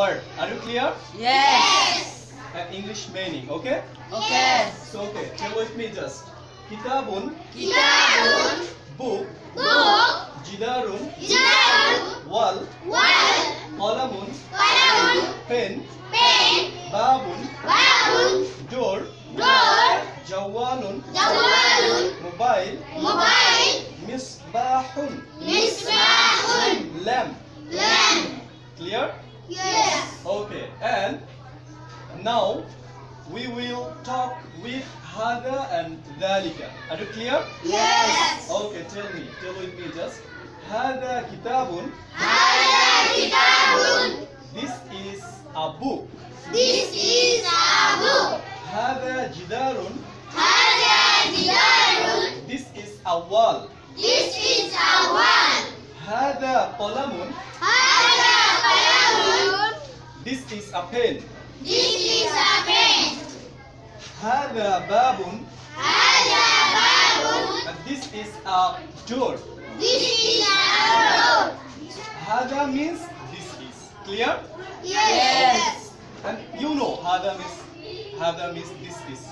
word. Are you clear? Yes. And English meaning, okay? Okay. So okay, tell with me just. Kitabun, Kitabun. book. Book. Jidarun, Jidarun. wall. Wall. Qalamun, Qalamun. pen. Pen. Babun, Babun. door. Door. Jawalun, Jawalun. mobile. Mobile. Misbahun, Misbahun. lamp. Lamp. Clear? Yes. Okay, and now we will talk with hada and dhalika. Are you clear? Yes. Okay, tell with me just. Hada kitabun. Hada kitabun. This is a book. This is a book. Hada jidarun. Hada jidarun. This is a wall. This is a wall. Hada qalamun. Hada qalamun. This is a pen. This is a pen. Hada babun. Hada babun. And this is a door. This is a door. Hada means this is. Clear? Yes. And you know hada means this is.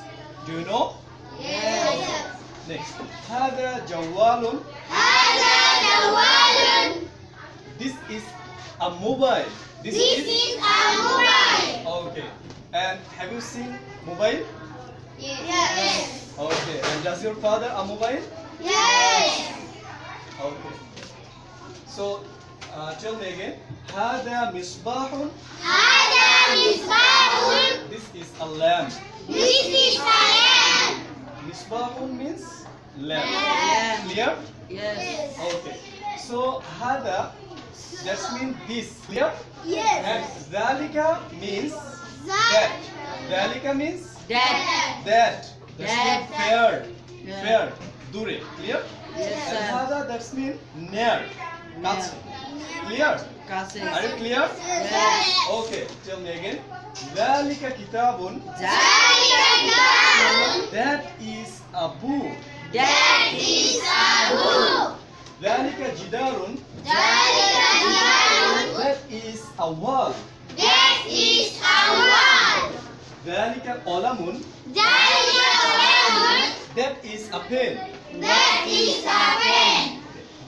Do you know? Yes. Next. Hada jawalun. Hada jawalun. This is a mobile. This is a mobile. Okay. And have you seen mobile? Yes. Okay. And does your father a mobile? Yes. Okay. So tell me again. Hada misbahun. Hada misbahun. This is a lamp. This is a lamp. Misbahun means lamp. Lamp. Clear? Yes. Okay. So hada, that means this. Clear? Yes. And dhalika means that. Dhalika means That. that. That means fair. Yeah. Fair. Dure. Clear? Yes, And sir. hada, that means near. Kache. Clear? Kasi. Are you clear? Yes. Okay. Tell me again. Dhalika kitabun. Zalika kitabun. That is a book. That is a book. Dhalika jidarun. Zalika jidarun. That is a wall. That is a wall. Dhalika qalamun. Zalika qalamun. That is a pen. That is a pen.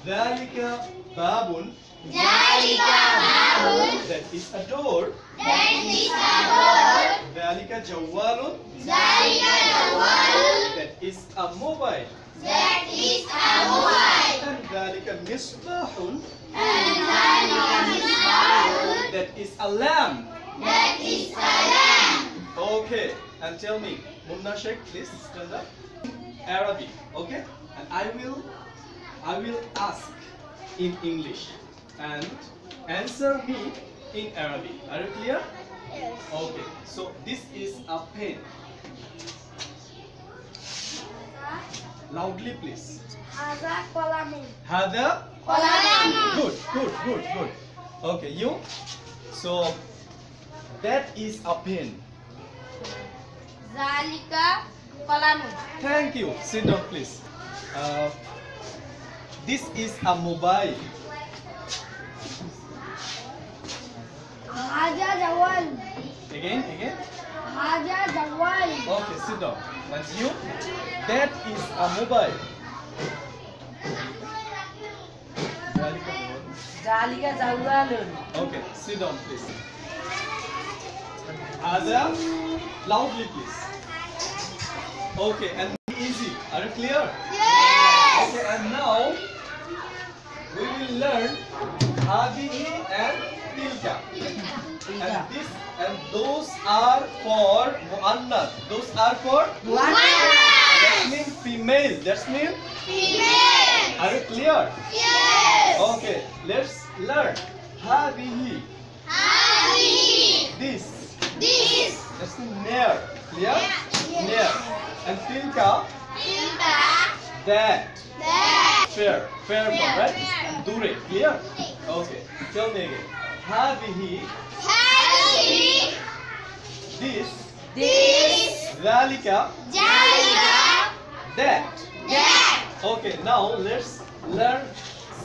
Dhalika babun. Zalika babun. That is a door. That is a door. Dhalika jawalun. Zalika jawalun. That is a mobile. That is a mobile. And dhalika misbahun. And zalika misbahun. That is a lamp. That is a lamp. Okay. And tell me, Munna Sheikh, please stand up. Arabic. Okay. And I will ask in English and answer me in Arabic. Are you clear? Yes. Okay. So this is a pen. Loudly, please. Hada qalamun. Hada. Qalamun. Good. Okay, you. So that is a pen. Zalika qalamun. Thank you. Sit down, please. This is a mobile. Hada jawal. Again. Hada jawal. Okay, sit down. And you. That is a mobile. Zalika jawalun. Okay, sit down, please. Hada. Loudly, please. Okay, and easy. Are you clear? Yes. Okay, and now we will learn hadihi and tilka. And this and those are for muannath. Those are for that means female. That means Female. are you clear? Yes. Okay, let's learn hadihi. Hadihi. This. This. That's near. Clear? Yes. Near. And tilka. Tilka. That. That. Fair. Fair, Fair. right? Fair. Dure. Clear? Okay. Tell me again. Hadihi. Hadihi. This. This. Dhalika. Zalika. That. That. Okay. Now let's learn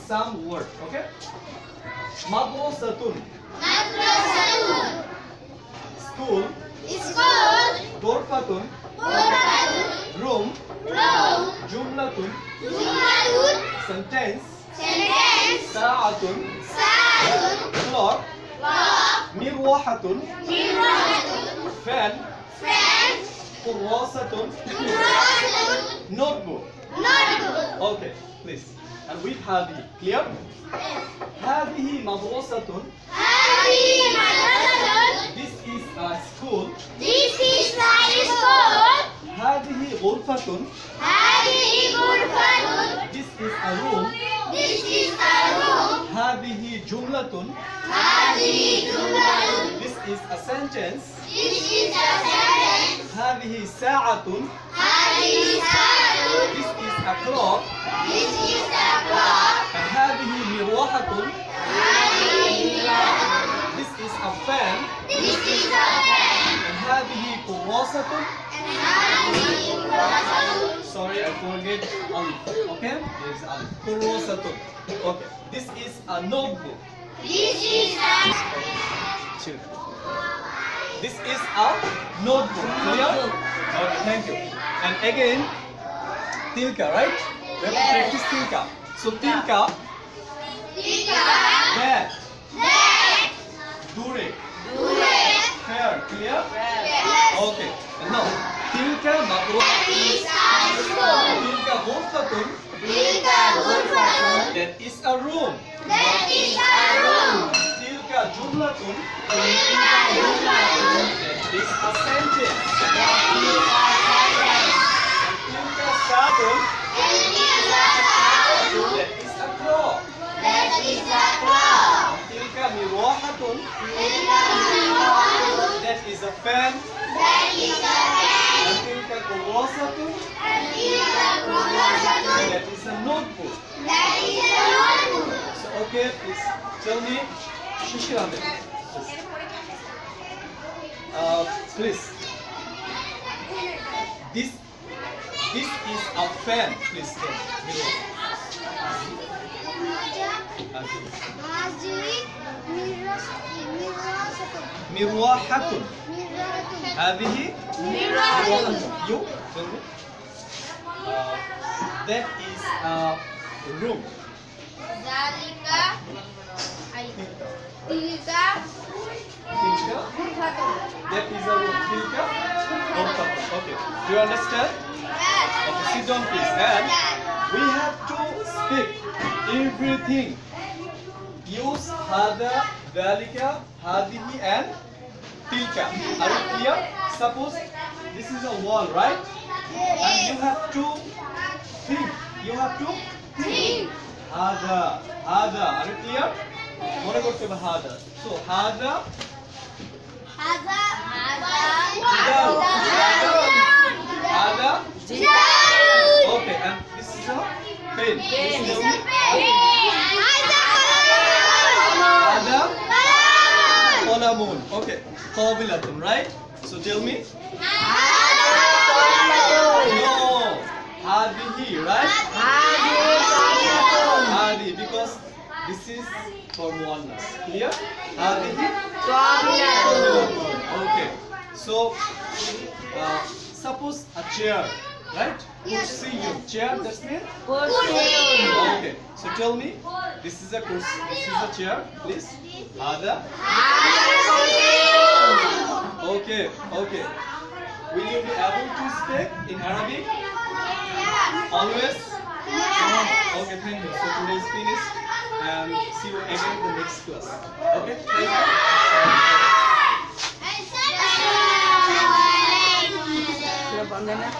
some word. Okay. Madrasatun. Madrasatun. School. School. Ghurfatun. Ghurfatun. Room. Room. Jumlatun. Jumlatun. Sentence. Sentence. Sa'atun. Sa'atun. Clock. Clock. Mirwahatun. Mirwahatun. Fan. Fan. Kurrasatun. Kurrasatun. Notebook. Notebook. Okay, please. And with هذه. Clear? هذه مدرسة. هذه مدرسة. This is a school. This is a school. هذه غرفة. هذه غرفة. This is a room. This is a room. هذه جملة. هذه جملة. This is a sentence. This is a sentence. هذه ساعة. هذه ساعة. This is a clock. This is a clock. And هذه مروحة. هذه مروحة. This is a fan. This is a fan. And هذه كراسة. And هذه كراسة. Sorry, I forget alif. Okay? There is alif. كراسة. Okay. This is a notebook. This is a Chill. This is a notebook. Clear? Okay, thank you. And again, tilka, right? We have to practice tilka. So tilka, Tika. that, That. dure, Dure. fair. Clear? Yes. Okay. And now, tilka madrusa. Is a school. Tilka ghurfatun. Tika ghurfatun. That is a room. That is a room. Tilka jumlatun. Tika jumlatun. That is a sentence. That is a sentence. Tilka saatun. That is a saatun. That is a clock. That is a clock. Tilka mirwahatun. Tika mirwahatun. That is a fan. That is a fan. And tilka kurasatun. Tika kurasatun. That is a notebook. That is a notebook. So okay, please tell me Shishirande. Please. This is a fan. Please tell me. Mirwahatun. هذه you tell me. That is a room. Zalika tilka Tilka. ghurfatun. That is a room. Tilka. Okay. Do you understand? Yes. Okay, sit down please. And we have to speak everything. Use hada, dhalika, hadihi and tilka. Are you clear? Suppose this is a wall, right? And you have to think. You have to think. Hada, hada. Are you clear? Mone korte hobe hada. So hada. Hada Hada. Okay, and this is a pen. Please tell me. Hada. Qalamun. Okay. Qabilatun, right? So tell me. No. Hadihi, right? Hadi, because this is for muannas. Clear? Hadihi. Okay. So, suppose a chair, right? Kursi, chair. That's mean. Okay. So tell me. This is a kursi. This is a chair. Please. Hada. Okay. Okay. Will you be able to speak in Arabic? Always? Okay, thank you. So today is finished and see you again in the next class. Okay, thank you. Assalamualaikum. Sudah pandai, Nak?